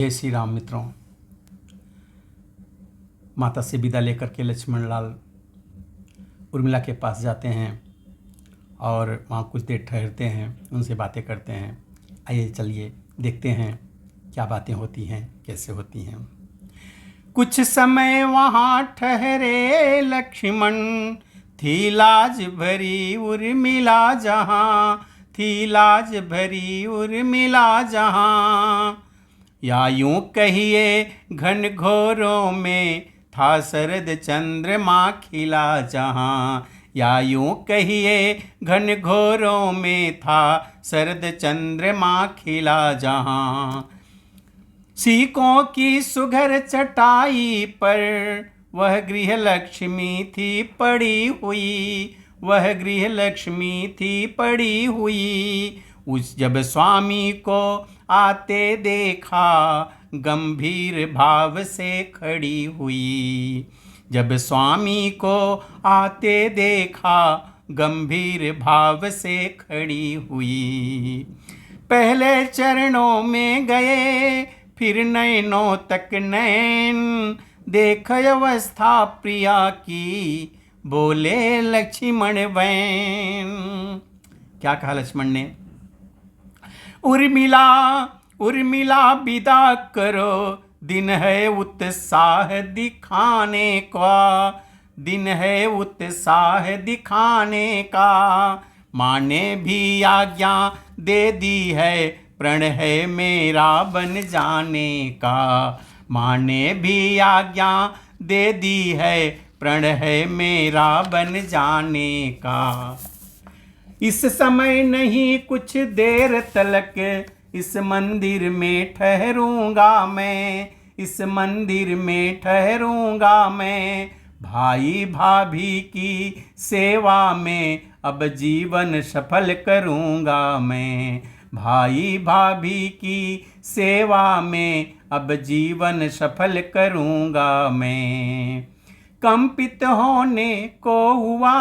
जय श्री राम मित्रों। माता से विदा लेकर के लक्ष्मण लाल उर्मिला के पास जाते हैं और वहाँ कुछ देर ठहरते हैं, उनसे बातें करते हैं। आइए चलिए देखते हैं क्या बातें होती हैं, कैसे होती हैं। कुछ समय वहाँ ठहरे लक्ष्मण, थी लाज भरी उर्मिला जहाँ, थी लाज भरी उर्मिला जहाँ। या यूं कहिए घन घोरों में था शरद चंद्रमा खिला जहाँ, या यूं कहिए घन घोरों में था शरद चंद्रमा खिला जहाँ। सीकों की सुघर चटाई पर वह गृह लक्ष्मी थी पड़ी हुई, वह गृह लक्ष्मी थी पड़ी हुई। उस जब स्वामी को आते देखा, गंभीर भाव से खड़ी हुई। जब स्वामी को आते देखा, गंभीर भाव से खड़ी हुई। पहले चरणों में गए, फिर नैनों तक नैन, देख अवस्था प्रिया की, बोले लक्ष्मण वैन। क्या कहा लक्ष्मण ने? उर्मिला उर्मिला विदा करो, दिन है उत्साह दिखाने का, दिन है उत्साह दिखाने का। माँ ने भी आज्ञा दे दी है, प्रण है मेरा बन जाने का। माँ ने भी आज्ञा दे दी है, प्रण है मेरा बन जाने का। इस समय नहीं कुछ देर तलक, इस मंदिर में ठहरूंगा मैं, इस मंदिर में ठहरूंगा मैं। भाई भाभी की सेवा में अब जीवन सफल करूंगा मैं, भाई भाभी की सेवा में अब जीवन सफल करूंगा मैं। कंपित होने को हुआ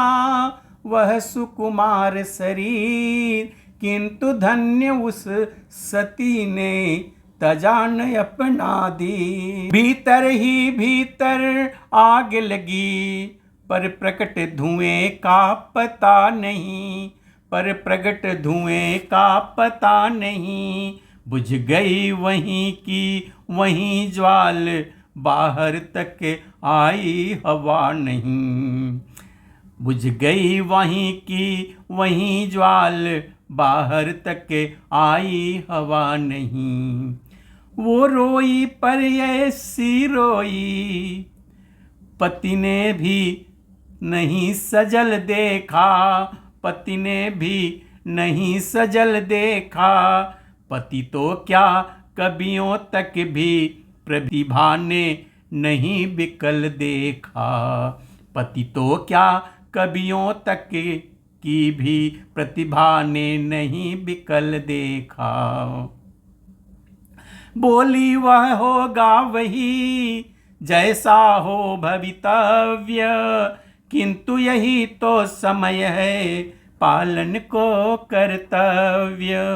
वह सुकुमार शरीर, किंतु धन्य उस सती ने तजान अपना दी। भीतर ही भीतर आग लगी, पर प्रकट धुएं का पता नहीं, पर प्रकट धुएं का पता नहीं। बुझ गई वहीं की वहीं ज्वाल, बाहर तक आई हवा नहीं। बुझ गई वहीं की वहीं ज्वाल, बाहर तक आई हवा नहीं। वो रोई पर ऐसी रोई, पति ने भी नहीं सजल देखा, पति ने भी नहीं सजल देखा। पति तो क्या कवियों तक भी प्रतिभा ने नहीं बिकल देखा, पति तो क्या कवियों तक की भी प्रतिभा ने नहीं बिकल देखा। बोली वह होगा वही जैसा हो भवितव्य, किंतु यही तो समय है पालन को कर्तव्य।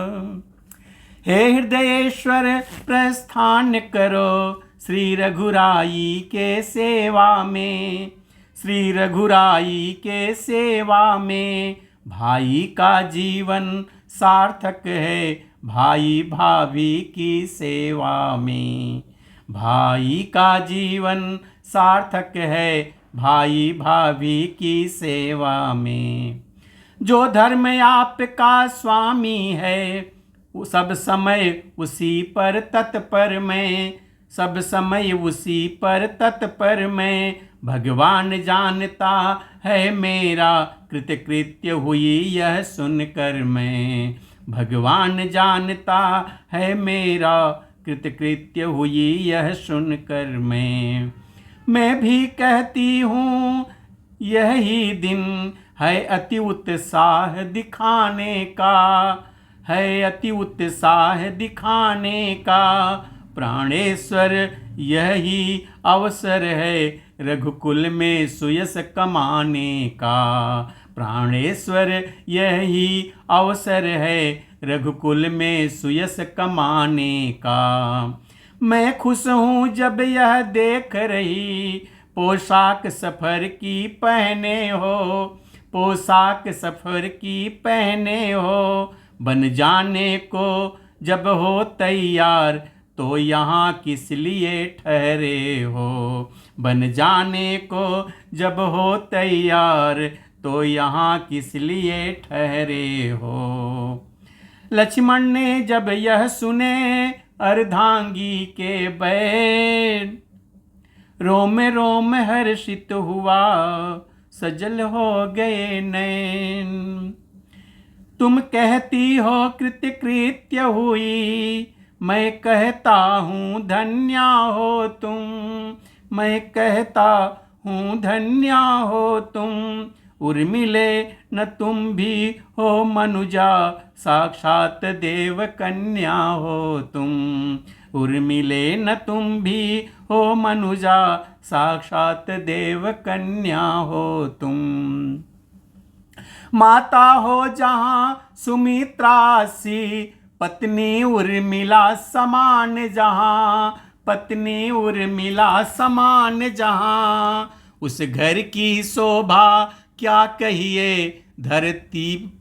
हे हृदयेश्वर प्रस्थान करो, श्री रघुराई के सेवा में, श्री रघुराई के सेवा में। भाई का जीवन सार्थक है, भाई भाभी की सेवा में, भाई का जीवन सार्थक है, भाई भाभी की सेवा में। जो धर्म आपका स्वामी है, सब समय उसी पर तत्पर मैं, सब समय उसी पर तत्पर मैं। भगवान जानता है मेरा कृतकृत्य हुई यह सुनकर मैं, भगवान जानता है मेरा कृतकृत्य हुई यह सुनकर मैं भी कहती हूँ यही दिन है अति उत्साह दिखाने का, है अति उत्साह दिखाने का। प्राणेश्वर यही अवसर है रघुकुल में सुयश कमाने का, प्राणेश्वर यही अवसर है रघुकुल में सुयश कमाने का। मैं खुश हूँ जब यह देख रही पोशाक सफर की पहने हो, पोशाक सफर की पहने हो। बन जाने को जब हो तैयार तो यहाँ किस लिए ठहरे हो, बन जाने को जब हो तैयार तो यहाँ किस लिए ठहरे हो। लक्ष्मण ने जब यह सुने अर्धांगी के बैन, रोम रोम हर्षित हुआ सजल हो गए नैन। तुम कहती हो कृत्य कृत्य हुई, मैं कहता हूँ धन्या हो तुम, मैं कहता हूँ धन्या हो तुम। उर्मिले न तुम भी हो मनुजा, साक्षात देव कन्या हो तुम। उर्मिले न तुम भी हो मनुजा, साक्षात देव कन्या हो तुम। माता हो जहाँ सुमित्रा सी, पत्नी उर्मिला समान जहाँ, पत्नी उर्मिला समान जहाँ। उस घर की शोभा क्या कहिए, धरती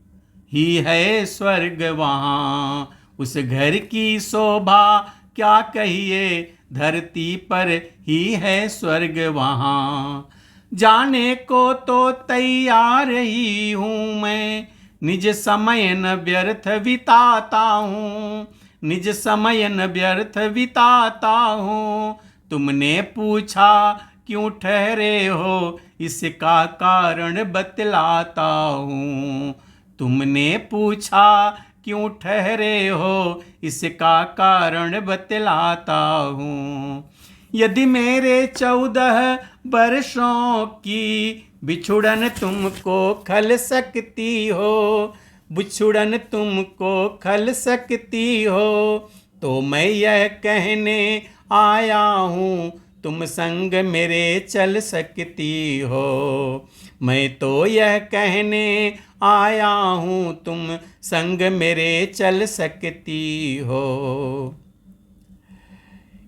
ही है स्वर्ग वहाँ। उस घर की शोभा क्या कहिए, धरती पर ही है स्वर्ग वहाँ। जाने को तो तैयार ही हूँ मैं, निज समय न व्यर्थ बिताता हूँ, निज समय न व्यर्थ बिताता हूँ। तुमने पूछा क्यों ठहरे हो, इसका कारण बतलाता हूँ। तुमने पूछा क्यों ठहरे हो, इसका कारण बतलाता हूँ। यदि मेरे 14 वर्षों की बिछुड़न तुमको खल सकती हो, बिछुड़न तुमको खल सकती हो, तो मैं यह कहने आया हूँ तुम संग मेरे चल सकती हो। मैं तो यह कहने आया हूँ तुम संग मेरे चल सकती हो।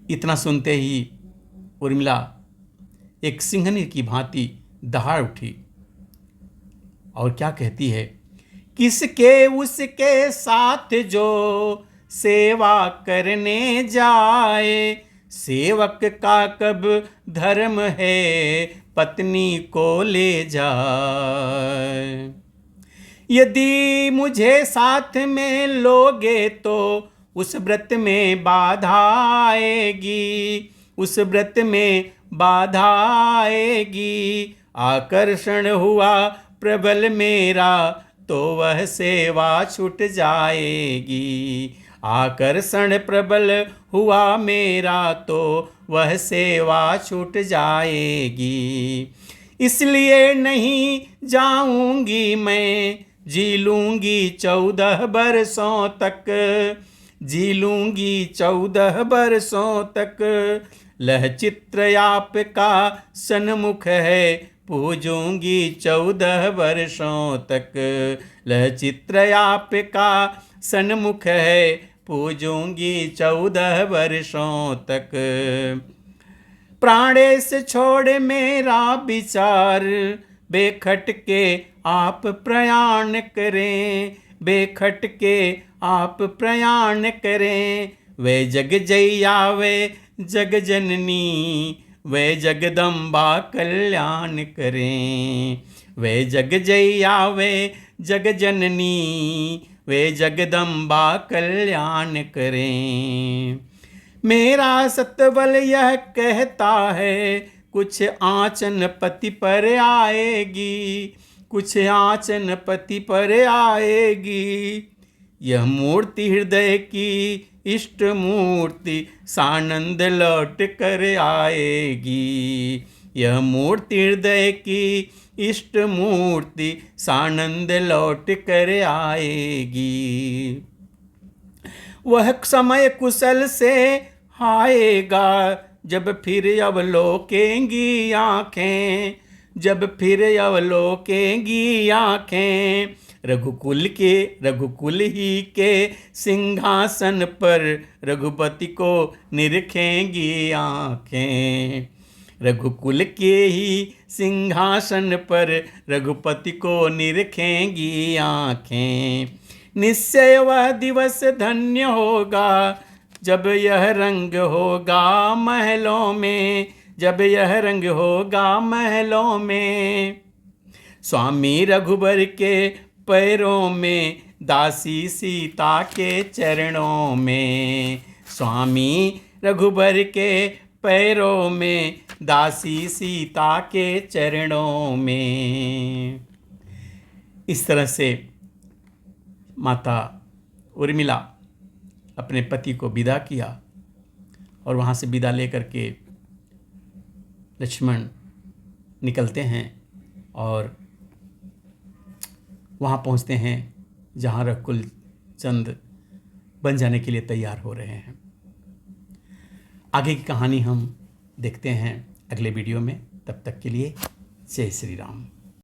इतना सुनते ही उर्मिला एक सिंहनी की भांति दहाड़ उठी और क्या कहती है, किसके उसके साथ जो सेवा करने जाए, सेवक का कब धर्म है पत्नी को ले जाए। यदि मुझे साथ में लोगे तो उस व्रत में बाधा आएगी, उस व्रत में बाधा आएगी। आकर्षण हुआ प्रबल मेरा तो वह सेवा छूट जाएगी, आकर्षण प्रबल हुआ मेरा तो वह सेवा छूट जाएगी। इसलिए नहीं जाऊंगी मैं, जी लूंगी 14 बरसों तक, जी लूंगी 14 बरसों तक। लह चित्र आपका सन्मुख है, पूजूंगी 14 वर्षों तक। लह चित्र आपका सन्मुख है, पूजूंगी 14 वर्षों तक। प्राणेश छोड़ मेरा विचार, बेखट के आप प्रयाण करें, बेखट के आप प्रयाण करें। वे जग जैया वे जग जननी, वे जगदम्बा कल्याण करें। वे जग जैया वे जग जननी, वे जगदम्बा कल्याण करें। मेरा सतबल यह कहता है, कुछ आंचन पति पर आएगी, कुछ आंचन पति पर आएगी। यह मूर्ति हृदय की इष्ट मूर्ति सानंद लौट कर आएगी। यह मूर्ति हृदय की इष्ट मूर्ति सानंद लौट कर आएगी। वह समय कुशल से आएगा जब फिर अवलोकेंगी आँखें, जब फिर अवलोकेंगी आँखें। रघुकुल ही के सिंहासन पर रघुपति को निरखेंगी आँखें। रघुकुल के ही सिंहासन पर रघुपति को निरखेंगी आँखें। निश्चय वह दिवस धन्य होगा जब यह रंग होगा महलों में, जब यह रंग होगा महलों में। स्वामी रघुबर के पैरों में, दासी सीता के चरणों में। स्वामी रघुबर के पैरों में, दासी सीता के चरणों में। इस तरह से माता उर्मिला अपने पति को विदा किया और वहाँ से विदा लेकर के लक्ष्मण निकलते हैं और वहाँ पहुँचते हैं जहाँ रघुकुल चंद बन जाने के लिए तैयार हो रहे हैं। आगे की कहानी हम देखते हैं अगले वीडियो में। तब तक के लिए जय श्री राम।